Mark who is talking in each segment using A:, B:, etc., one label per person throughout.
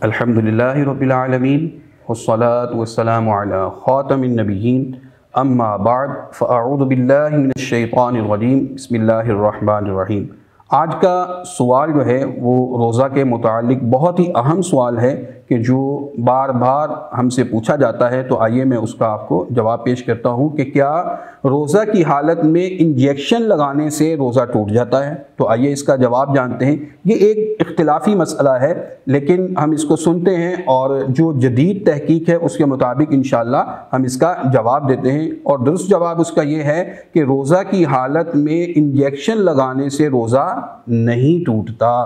A: الحمدللہ رب العالمین والصلاة والسلام علی خاتم النبیین اما بعد فاعوذ باللہ من الشیطان الرجیم بسم اللہ الرحمن الرحیم۔ آج کا سوال جو ہے وہ روزہ کے متعلق بہت ہی اہم سوال ہے کہ جو بار بار ہم سے پوچھا جاتا ہے، تو آئیے میں اس کا آپ کو جواب پیش کرتا ہوں کہ کیا روزہ کی حالت میں انجیکشن لگانے سے روزہ ٹوٹ جاتا ہے؟ تو آئیے اس کا جواب جانتے ہیں۔ یہ ایک اختلافی مسئلہ ہے، لیکن ہم اس کو سنتے ہیں اور جو جدید تحقیق ہے اس کے مطابق انشاءاللہ ہم اس کا جواب دیتے ہیں، اور درست جواب اس کا یہ ہے کہ روزہ کی حالت میں انجیکشن لگانے سے روزہ نہیں ٹوٹتا،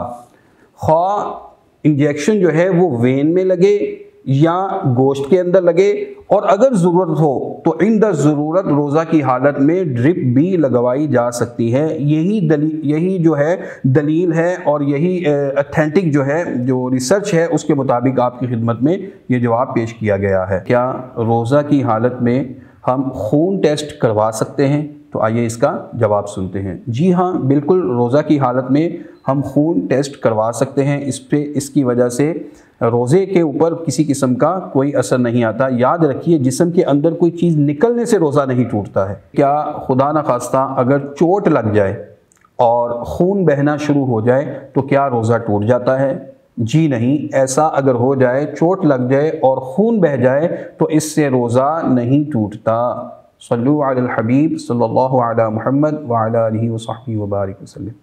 A: خواہ انجیکشن جو ہے وہ وین میں لگے یا گوشت کے اندر لگے، اور اگر ضرورت ہو تو عند ضرورت روزہ کی حالت میں ڈرپ بھی لگوائی جا سکتی ہے۔ یہی جو ہے دلیل ہے، اور یہی اتھینٹک جو ہے جو ریسرچ ہے اس کے مطابق آپ کی خدمت میں یہ جواب پیش کیا گیا ہے۔ کیا روزہ کی حالت میں ہم خون ٹیسٹ کروا سکتے ہیں؟ تو آئیے اس کا جواب سنتے ہیں۔ جی ہاں، بالکل روزہ کی حالت میں ہم خون ٹیسٹ کروا سکتے ہیں۔ اس کی وجہ سے روزے کے اوپر کسی قسم کا کوئی اثر نہیں آتا۔ یاد رکھیے، جسم کے اندر کوئی چیز نکلنے سے روزہ نہیں ٹوٹتا ہے۔ کیا خدا نخواستہ اگر چوٹ لگ جائے اور خون بہنا شروع ہو جائے تو کیا روزہ ٹوٹ جاتا ہے؟ جی نہیں، ایسا اگر ہو جائے، چوٹ لگ جائے اور خون بہہ جائے تو اس سے روزہ نہیں ٹوٹتا۔ صلو علی الحبیب صلی اللہ علی محمد وعلی آلہ وصحبہ وبارک وسلم۔